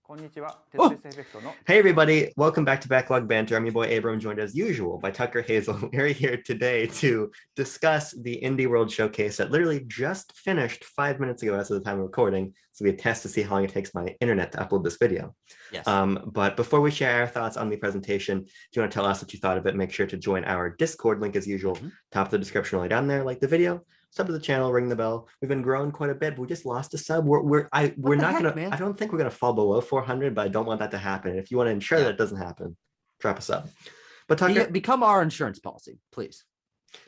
Oh. Hey everybody, welcome back to Backlog Banter. I'm your boy Abram, joined as usual by Tucker Hazel. We're here today to discuss the Indie World Showcase that literally just finished 5 minutes ago as of the time of recording. So we test to see how long it takes my internet to upload this video. Yes. But before we share our thoughts on the presentation, if you want to tell us what you thought of it, make sure to join our Discord link as usual. Top of the description right down there, like the video. Sub to the channel, ring the bell. We've been growing quite a bit, but we just lost a sub. We're not gonna. Man? I don't think we're gonna fall below 400, but I don't want that to happen. If you want to ensure that it doesn't happen, drop a sub. But Tucker, become our insurance policy, please.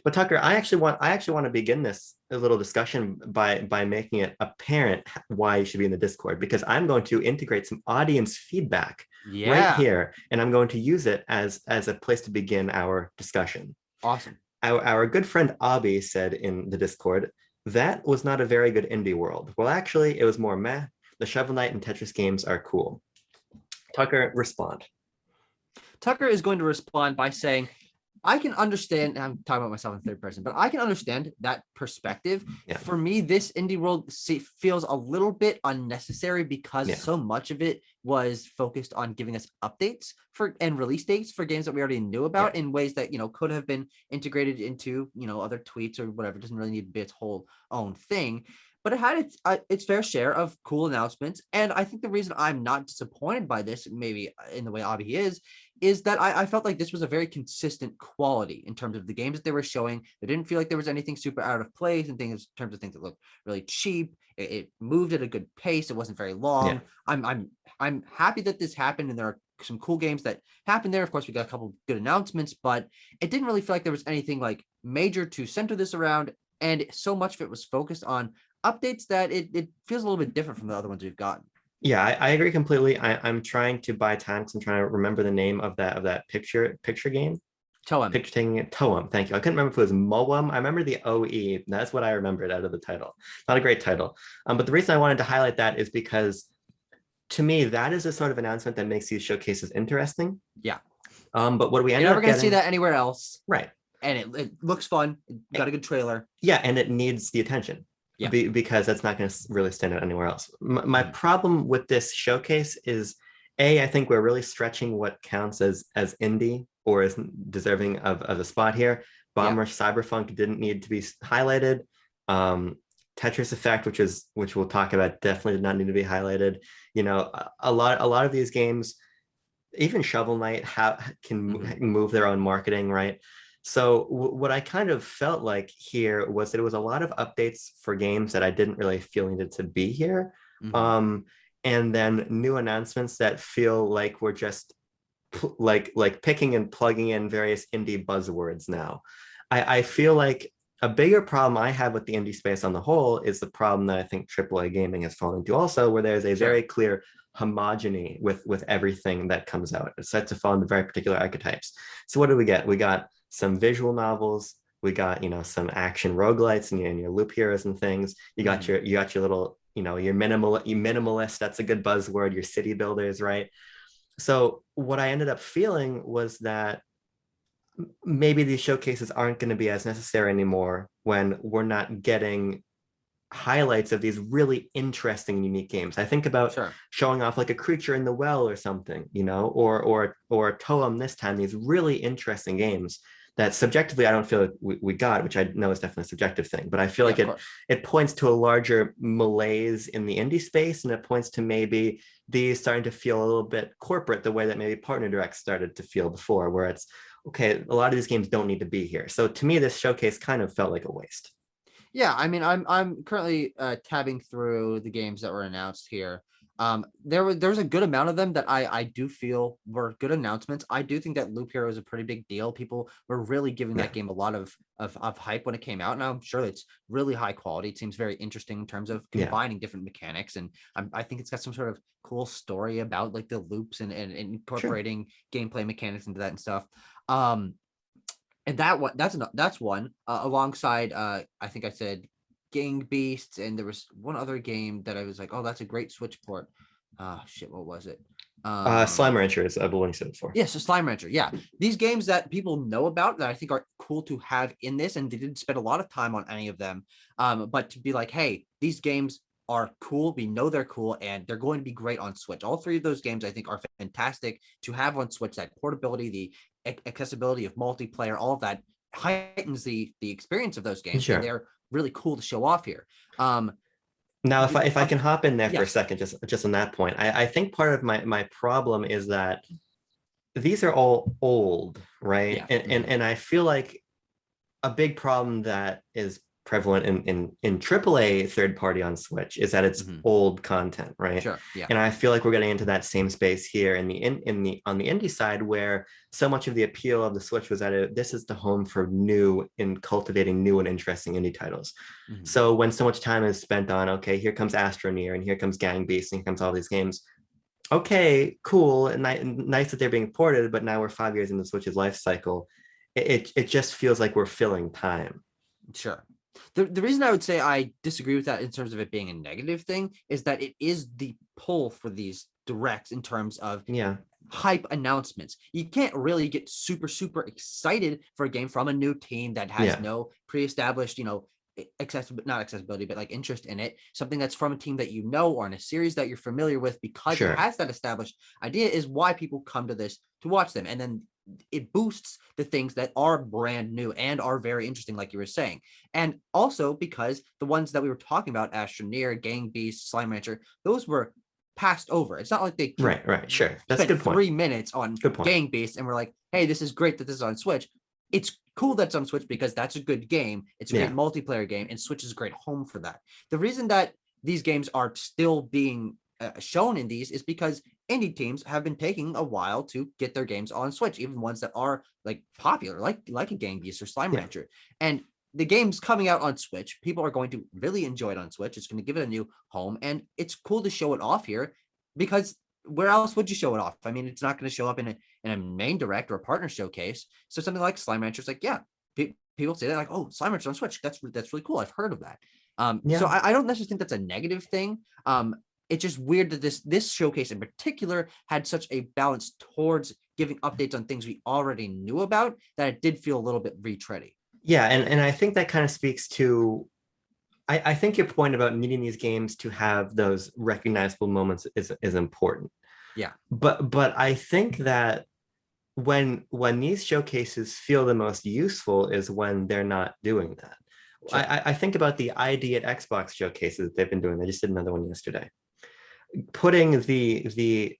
But Tucker, I actually want to begin this little discussion by making it apparent why you should be in the Discord, because I'm going to integrate some audience feedback right here, and I'm going to use it as a place to begin our discussion. Awesome. Our good friend Abby said in the Discord, that was not a very good indie world. Well, actually, it was more meh. The Shovel Knight and Tetris games are cool. Tucker, respond. Tucker is going to respond by saying, I can understand, I'm talking about myself in third person, but I can understand that perspective. Yeah. For me, this indie world feels a little bit unnecessary because so much of it was focused on giving us updates and release dates for games that we already knew about in ways that, could have been integrated into, other tweets or whatever. It doesn't really need to be its whole own thing. But it had its fair share of cool announcements. And I think the reason I'm not disappointed by this, maybe in the way Abby is that I felt like this was a very consistent quality in terms of the games that they were showing. They didn't feel like there was anything super out of place in terms of things that looked really cheap. It moved at a good pace. It wasn't very long. Yeah. I'm happy that this happened, and there are some cool games that happened there. Of course, we got a couple good announcements, but it didn't really feel like there was anything like major to center this around. And so much of it was focused on updates that it feels a little bit different from the other ones we've gotten. Yeah, I agree completely. I'm trying to buy time because I'm trying to remember the name of that picture game. Toem. Picture taking it. Toem. Thank you. I couldn't remember if it was Moem. I remember the OE. That's what I remembered out of the title. Not a great title. But the reason I wanted to highlight that is because to me, that is a sort of announcement that makes these showcases interesting. Yeah. But what we end You're up never going to see that anywhere else. Right. And it looks fun. It got a good trailer. Yeah, and it needs the attention. Yeah. Because that's not going to really stand out anywhere else. My problem with this showcase is, I think we're really stretching what counts as indie or is deserving of a spot here. Bomber Cyberpunk didn't need to be highlighted. Tetris Effect, which we'll talk about, definitely did not need to be highlighted. A lot of these games, even Shovel Knight, can move their own marketing, right? So what I kind of felt like here was that it was a lot of updates for games that I didn't really feel needed to be here. And then new announcements that feel like we're just like picking and plugging in various indie buzzwords now. I feel like a bigger problem I have with the indie space on the whole is the problem that I think AAA gaming has fallen into also, where there's a very clear homogeny with everything that comes out. It's set to fall into very particular archetypes. So what do we get? We got some visual novels. We got, some action roguelites and your loop heroes and things. You got your little, your minimalist. That's a good buzzword. Your city builders, right? So what I ended up feeling was that maybe these showcases aren't going to be as necessary anymore when we're not getting highlights of these really interesting, unique games. I think about showing off like a Creature in the Well or something, or Toem this time, these really interesting games that subjectively I don't feel like we got, which I know is definitely a subjective thing, but I feel like it points to a larger malaise in the indie space, and it points to maybe these starting to feel a little bit corporate the way that maybe Partner Direct started to feel before, where it's, okay, a lot of these games don't need to be here. So to me, this showcase kind of felt like a waste. Yeah, I mean, I'm currently tabbing through the games that were announced here. There was a good amount of them that I do feel were good announcements. I do think that Loop Hero is a pretty big deal. People were really giving that game a lot of hype when it came out, and I'm sure it's really high quality. It seems very interesting in terms of combining different mechanics, and I think it's got some sort of cool story about like the loops and incorporating gameplay mechanics into that and stuff. And that's one alongside I think I said Gang Beasts, and there was one other game that I was like, oh, that's a great Switch port. What was it? Slime Rancher is I believe said before. Yes, Slime Rancher. Yeah, these games that people know about that I think are cool to have in this, and they didn't spend a lot of time on any of them. But to be like, hey, these games are cool. We know they're cool, and they're going to be great on Switch. All three of those games, I think, are fantastic to have on Switch. That portability, the accessibility of multiplayer, all of that heightens the experience of those games, and Sure. they're really cool to show off here. Now, if I can hop in there for a Yes. second, just on that point, I think part of my problem is that these are all old, right? Yeah. And I feel like a big problem that is prevalent in AAA third party on Switch is that it's old content, right? Sure. Yeah. And I feel like we're getting into that same space here in the on the indie side, where so much of the appeal of the Switch was that this is the home for new in cultivating new and interesting indie titles. So when so much time is spent on, okay, here comes Astroneer and here comes Gang Beasts and here comes all these games. Okay, cool, and nice that they're being ported, but now we're 5 years into the Switch's life cycle. It just feels like we're filling time. Sure. The reason I would say I disagree with that in terms of it being a negative thing is that it is the pull for these directs in terms of hype announcements. You can't really get super excited for a game from a new team that has no pre-established, not accessibility, but like interest in it. Something that's from a team that you know, or in a series that you're familiar with, because it has that established idea, is why people come to this to watch them. And then it boosts the things that are brand new and are very interesting, like you were saying. And also because the ones that we were talking about, Astroneer, Gang Beast, Slime Rancher, those were passed over. It's not like they sure. That's a good point. 3 minutes on Gang Beast and we're like, hey, this is great that this is on Switch. It's cool that's on Switch because that's a good game. It's a great multiplayer game, and Switch is a great home for that. The reason that these games are still being shown in these is because indie teams have been taking a while to get their games on Switch, even ones that are like popular, like a Gang Beast or Slime Rancher. And the games coming out on Switch, people are going to really enjoy it on Switch. It's going to give it a new home, and it's cool to show it off here, because where else would you show it off? I mean, it's not going to show up in a main direct or a partner showcase. So something like Slime Rancher is like, people say that, like, oh, Slime Rancher on Switch, that's really cool. I've heard of that. So I don't necessarily think that's a negative thing. It's just weird that this showcase in particular had such a balance towards giving updates on things we already knew about, that it did feel a little bit retready. Yeah, and I think that kind of speaks to, I think your point about needing these games to have those recognizable moments is important. Yeah. But I think that when these showcases feel the most useful is when they're not doing that. Sure. I think about the ID at Xbox showcases they've been doing. They just did another one yesterday. Putting the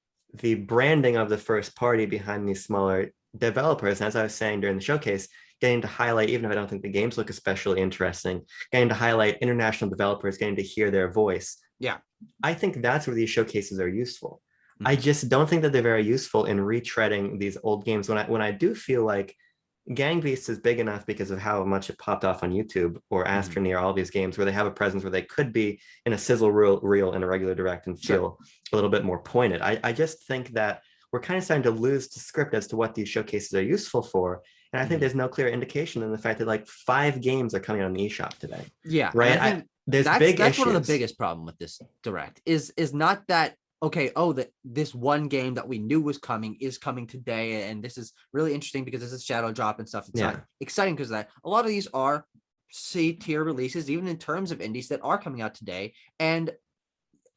branding of the first party behind these smaller developers, and as I was saying during the showcase, getting to highlight, even if I don't think the games look especially interesting, getting to highlight international developers, getting to hear their voice. Yeah. I think that's where these showcases are useful. I just don't think that they're very useful in retreading these old games. When I do feel like Gang Beasts is big enough because of how much it popped off on YouTube, or Astroneer, all these games where they have a presence where they could be in a sizzle reel in a regular direct and feel a little bit more pointed. I just think that we're kind of starting to lose the script as to what these showcases are useful for. And I think there's no clear indication in the fact that like 5 games are coming out on the eShop today. Yeah. Right. That's one of the biggest problem with this direct is not that, okay, this one game that we knew was coming is coming today, and this is really interesting because this is shadow drop and stuff. It's not exciting because of that. A lot of these are C-tier releases, even in terms of indies, that are coming out today. And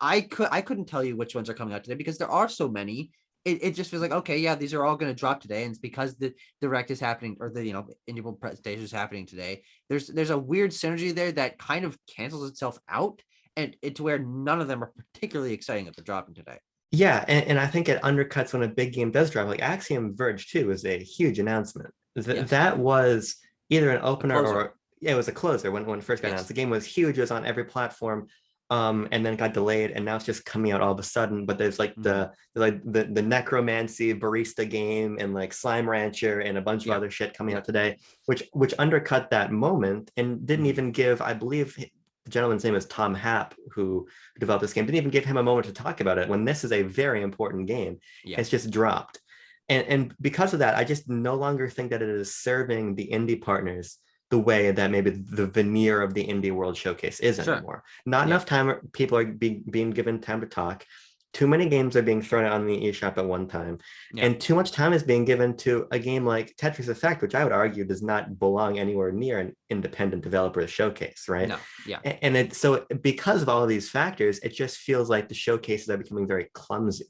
I couldn't tell you which ones are coming out today because there are so many. It just feels like, okay, yeah, these are all going to drop today, and it's because the direct is happening, or the indie world presentation is happening today. There's a weird synergy there that kind of cancels itself out, and it's where none of them are particularly exciting if they're dropping today. Yeah, and I think it undercuts when a big game does drop. Like Axiom Verge 2 is a huge announcement. That was either an opener or it was a closer when it first got announced. The game was huge. It was on every platform. And then got delayed, and now it's just coming out all of a sudden. But there's like the necromancy barista game and like Slime Rancher and a bunch of other shit coming out today, which undercut that moment and didn't even give, I believe the gentleman's name is Tom Happ, who developed this game, didn't even give him a moment to talk about it when this is a very important game. It's just dropped. And because of that, I just no longer think that it is serving the indie partners the way that maybe the veneer of the indie world showcase is anymore. Not enough time. People are being given time to talk. too many games are being thrown out on the eShop at one time, and too much time is being given to a game like Tetris Effect, which I would argue does not belong anywhere near an independent developer showcase, right? No, yeah. And it, so because of all of these factors, it just feels like the showcases are becoming very clumsy.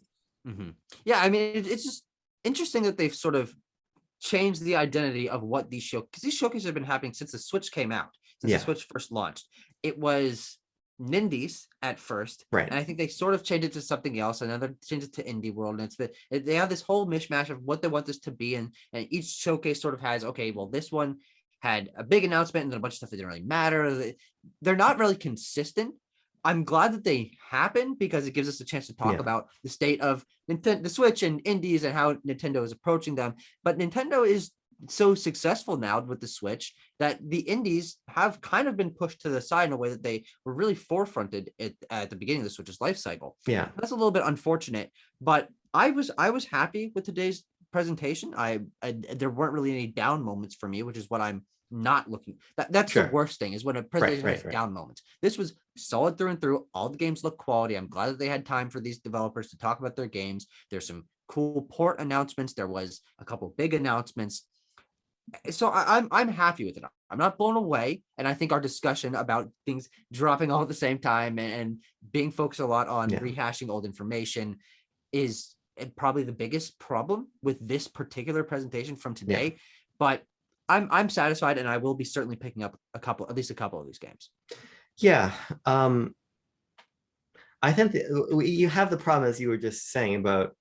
Mm-hmm. Yeah, I mean, it's just interesting that they've sort of changed the identity of what these because these showcases have been happening since the Switch came out, since the Switch first launched. It was Nindies at first, right? And I think they sort of changed it to something else, and then they changed it to Indie World, and they have this whole mishmash of what they want this to be, and each showcase sort of has, okay, well, this one had a big announcement and then a bunch of stuff that didn't really matter. They're not really consistent. I'm glad that they happen because it gives us a chance to talk about the state of Nintendo, the Switch and indies and how Nintendo is approaching them. But Nintendo is so successful now with the Switch that the indies have kind of been pushed to the side in a way that they were really forefronted at the beginning of the Switch's life cycle. Yeah, that's a little bit unfortunate, but I was happy with today's presentation. I there weren't really any down moments for me, which is what I'm not looking. That's the worst thing, is when a presentation has down moments. This was solid through and through. All the games look quality. I'm glad that they had time for these developers to talk about their games. There's some cool port announcements. There was a couple big announcements. So I'm happy with it. I'm not blown away, and I think our discussion about things dropping all at the same time and being focused a lot on rehashing old information is probably the biggest problem with this particular presentation from today. But I'm satisfied, and I will be certainly picking up at least a couple of these games. Yeah. I think you have the problem, as you were just saying, about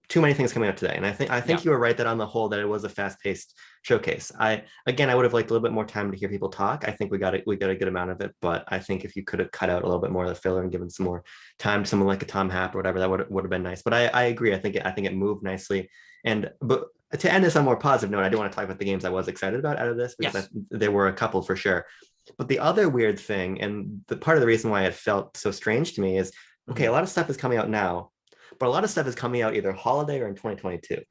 too many things coming out today. And I think you were right that on the whole that it was a fast-paced showcase. I would have liked a little bit more time to hear people talk. I think we got a good amount of it, but I think if you could have cut out a little bit more of the filler and given some more time to someone like a Tom Happ or whatever, that would have been nice. But I agree. I think it moved nicely. But to end this on a more positive note, I do want to talk about the games I was excited about out of this, because there were a couple for sure. But the other weird thing, and the part of the reason why it felt so strange to me, is okay, a lot of stuff is coming out now, but a lot of stuff is coming out either holiday or in 2022,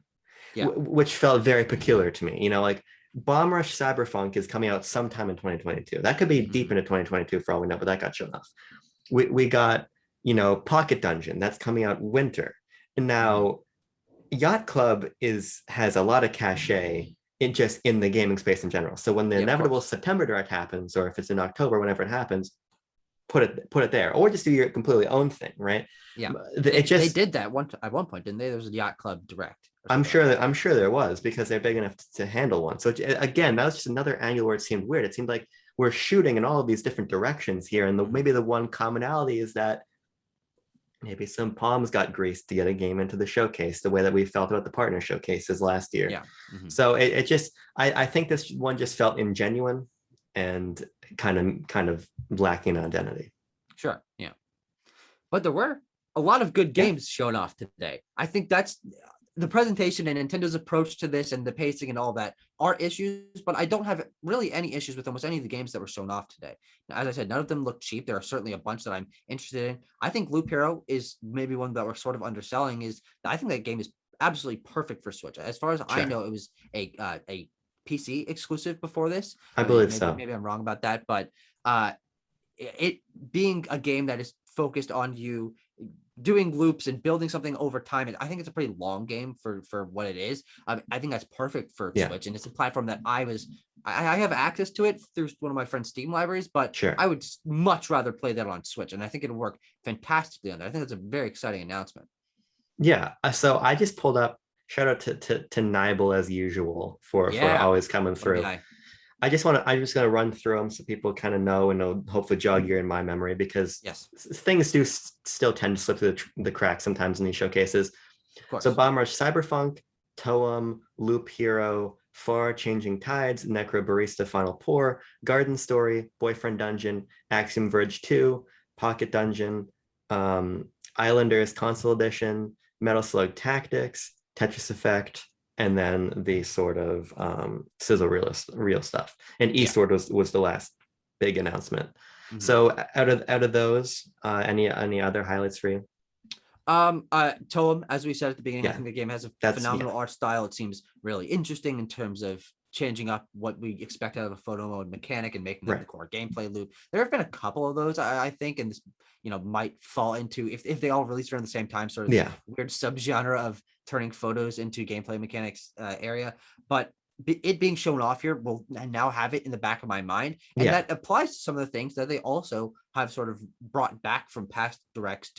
which felt very peculiar to me. Like Bomb Rush Cyberpunk is coming out sometime in 2022. That could be deep into 2022 for all we know, but that got shown off. We got, Pocket Dungeon, that's coming out winter. And now Yacht Club has a lot of cachet in the gaming space in general. So when the inevitable September Direct happens, or if it's in October, whenever it happens, put it there, or just do your completely own thing, right? Yeah, they did that at one point, didn't they? There was a Yacht Club Direct. I'm sure there was, because they're big enough to handle one. So again, that was just another angle where it seemed weird. It seemed like we're shooting in all of these different directions here, and maybe the one commonality is that maybe some palms got greased to get a game into the showcase, the way that we felt about the partner showcases last year. Yeah. So it just, I think this one just felt ingenuine and kind of lacking identity. Sure. Yeah. But there were a lot of good games shown off today. I think that's the presentation and Nintendo's approach to this, and the pacing and all that are issues, but I don't have really any issues with almost any of the games that were shown off today. Now, as I said, none of them look cheap. There are certainly a bunch that I'm interested in. I think Loop Hero is maybe one that we're sort of underselling. I think that game is absolutely perfect for Switch. As far as I know, it was a PC exclusive before this. I believe so. Maybe I'm wrong about that, but it being a game that is focused on you doing loops and building something over time, and I think it's a pretty long game for what it is. I think that's perfect for Switch, and it's a platform that I have access to it through one of my friend's Steam libraries, but I would much rather play that on Switch, and I think it'll work fantastically on there. I think that's a very exciting announcement. Yeah, so I just pulled up, shout out to Nibel as usual for always coming through. I just gonna run through them so people kind of know, and it'll hopefully jog your in my memory, because things do still tend to slip through the cracks sometimes in these showcases. So Bomb Rush Cyberpunk, Toem, Loop Hero, Far Changing Tides, Necro Barista Final Pour, Garden Story, Boyfriend Dungeon, Axiom Verge 2, Pocket Dungeon, Islanders Console Edition, Metal Slug Tactics, Tetris Effect, and then the sort of sizzle real stuff. And Eastward was the last big announcement. So out of those, any other highlights for you? Toem, as we said at the beginning, I think the game has a phenomenal art style. It seems really interesting in terms of changing up what we expect out of a photo mode mechanic and making that the core gameplay loop. There have been a couple of those, I think, and this, might fall into, if they all release around the same time, sort of weird subgenre of turning photos into gameplay mechanics area. But it being shown off here will now have it in the back of my mind, and that applies to some of the things that they also have sort of brought back from past directs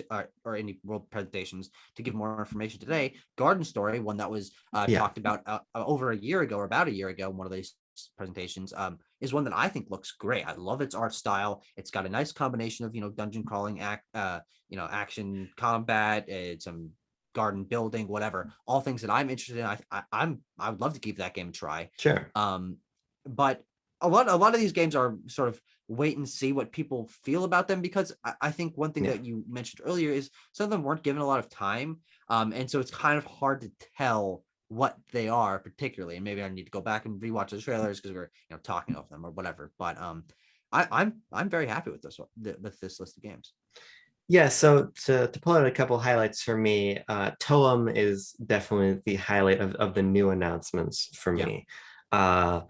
or any world presentations to give more information today. Garden Story, one that was talked about over a year ago, or about a year ago, one of these presentations, is one that I think looks great. I love its art style. It's got a nice combination of dungeon crawling, action combat, some garden building, whatever, all things that I'm interested in. I would love to give that game a try. Sure. But a lot of these games are sort of wait and see what people feel about them, because I think one thing that you mentioned earlier is some of them weren't given a lot of time. And so it's kind of hard to tell what they are particularly. And maybe I need to go back and rewatch the trailers because we're talking of them or whatever. But I'm very happy with this list of games. Yeah, so to pull out a couple highlights for me, Toem is definitely the highlight of the new announcements for me. To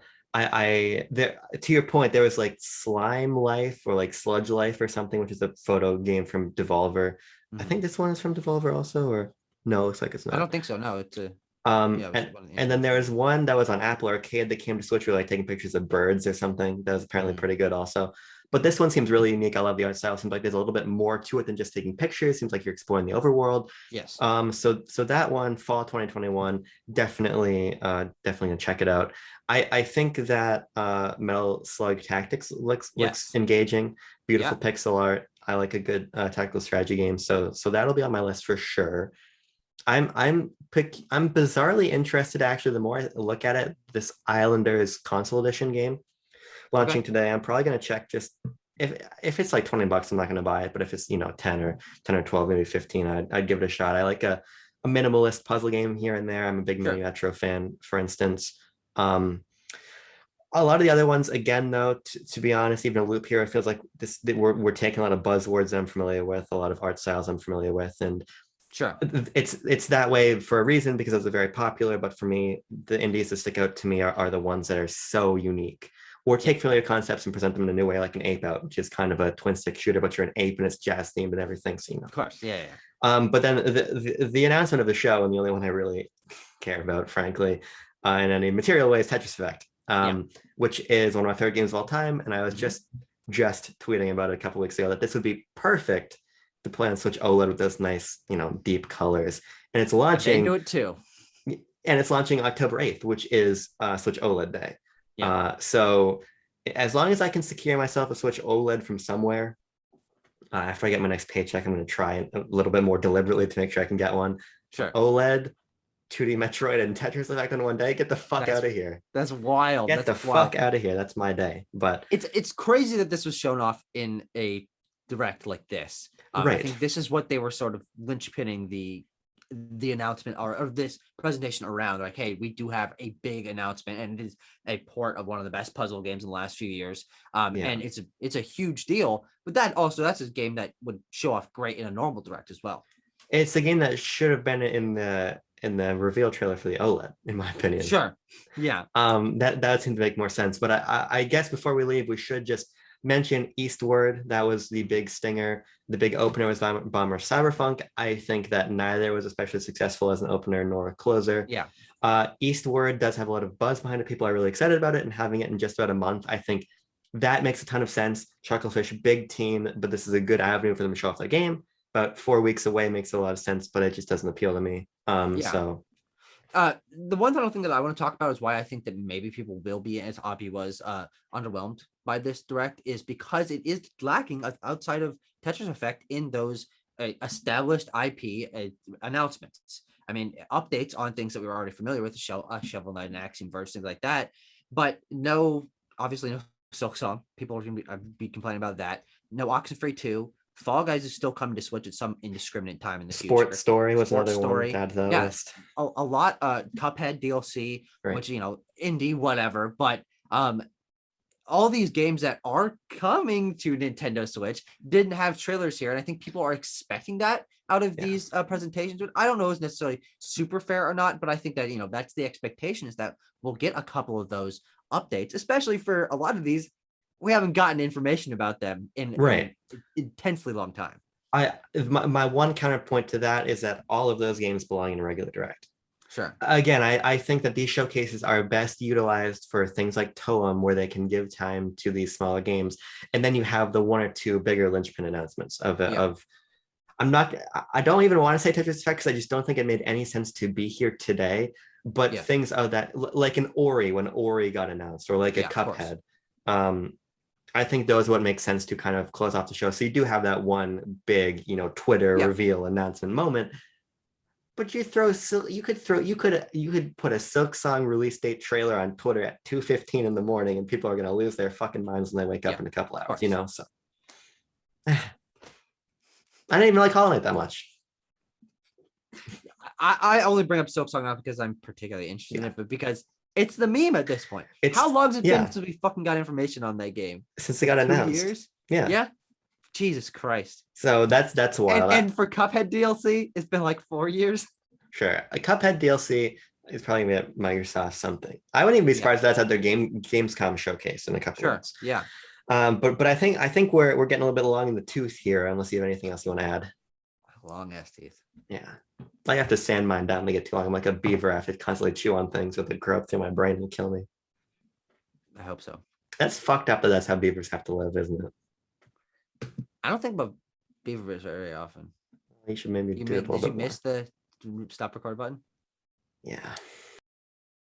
your point, there was like Slime Life or like Sludge Life or something, which is a photo game from Devolver. I think this one is from Devolver also, or no, looks like it's not. I don't think so. No, it's a and then there was one that was on Apple Arcade that came to Switch, where like taking pictures of birds or something. That was apparently pretty good also. But this one seems really unique. I love the art style. Seems like there's a little bit more to it than just taking pictures. Seems like you're exploring the overworld. Yes. So that one, fall 2021, definitely gonna check it out. I think that Metal Slug Tactics looks engaging. Beautiful pixel art. I like a good tactical strategy game. So that'll be on my list for sure. I'm bizarrely interested, actually. The more I look at it, this Islanders console edition game launching today, I'm probably going to check, just if it's like $20, I'm not going to buy it, but if it's 10 or 12, maybe 15, I'd give it a shot. I like a minimalist puzzle game here and there. I'm a big Mini Metro fan, for instance. A lot of the other ones, again, though, to be honest, even a Loop Hero feels like we're taking a lot of buzzwords that I'm familiar with, a lot of art styles I'm familiar with, and sure, it's that way for a reason, because those are very popular. But for me, the indies that stick out to me are the ones that are so unique, or take familiar concepts and present them in a new way, like an Ape Out, which is kind of a twin stick shooter, but you're an ape and it's jazz themed and everything. So of course, But then the announcement of the show, and the only one I really care about, frankly, in any material way, is Tetris Effect, which is one of my favorite games of all time. And I was just tweeting about it a couple weeks ago that this would be perfect to play on Switch OLED with those nice, deep colors. And it's launching. They do it too. And it's launching October 8th, which is Switch OLED Day. So as long as I can secure myself a Switch OLED from somewhere, after I get my next paycheck, I'm going to try a little bit more deliberately to make sure I can get one. Sure. OLED, 2D Metroid, and Tetris Effect in one day. Get the fuck out of here. That's wild. Get the fuck out of here. That's my day. But it's crazy that this was shown off in a direct like this. I think this is what they were sort of linchpinning the announcement or this presentation around. Like, hey, we do have a big announcement, and it is a port of one of the best puzzle games in the last few years. And it's a huge deal. But that's a game that would show off great in a normal direct as well. It's a game that should have been in the reveal trailer for the OLED, in my opinion. Sure. Yeah. That would seem to make more sense. But I guess before we leave, we should just mention Eastward. That was the big stinger. The big opener was Bomber Cyberpunk. I think that neither was especially successful as an opener nor a closer. Yeah. Eastward does have a lot of buzz behind it. People are really excited about it, and having it in just about a month, I think that makes a ton of sense. Chucklefish, big team, but this is a good avenue for them to show off their game. About 4 weeks away makes a lot of sense, but it just doesn't appeal to me. So the one final thing that I want to talk about is why I think that maybe people will be, as Abby was, underwhelmed by this direct, is because it is lacking outside of Tetris Effect in those established IP announcements. I mean, updates on things that we were already familiar with, Shovel Knight and Axiom Verge, things like that. But obviously no Silk Song. People are going to be complaining about that. No Oxenfree 2. Fall Guys is still coming to Switch at some indiscriminate time in the future. Sports Story was another one to add to that list. A lot. Cuphead DLC, which indie, whatever. But all these games that are coming to Nintendo Switch didn't have trailers here. And I think people are expecting that out of these presentations. I don't know if it's necessarily super fair or not, but I think that, that's the expectation, is that we'll get a couple of those updates, especially for a lot of these. We haven't gotten information about them in an intensely long time. My one counterpoint to that is that all of those games belong in a regular direct. Sure. Again, I think that these showcases are best utilized for things like Toem, where they can give time to these smaller games, and then you have the one or two bigger linchpin announcements of I don't even want to say Tetris Effect, because I just don't think it made any sense to be here today. But things of that, like an Ori, when Ori got announced, or like a Cuphead. I think those would make sense to kind of close off the show. So you do have that one big, Twitter reveal announcement moment. But you could put a Silk Song release date trailer on Twitter at 2:15 in the morning, and people are gonna lose their fucking minds when they wake up in a couple hours, So I didn't even like Hollow Knight that much. I only bring up Silk Song not because I'm particularly interested in it, but because it's the meme at this point. How long has it been since we fucking got information on that game? Since it got announced. 2 years? Yeah. Jesus Christ. So that's wild. And for Cuphead DLC, it's been like 4 years. Sure. A Cuphead DLC is probably gonna be at Microsoft something. I wouldn't even be surprised if that's at their Gamescom showcase in a couple of months. Yeah. But I think we're getting a little bit along in the tooth here, unless you have anything else you want to add. Long ass teeth. Yeah. I have to sand mine down to get too long. I'm like a beaver. I have to constantly chew on things, so they grow up through my brain and kill me. I hope so. That's fucked up, but that's how beavers have to live, isn't it? I don't think about beavers very often. You should maybe do it a little bit more. Did you miss the stop record button? Yeah.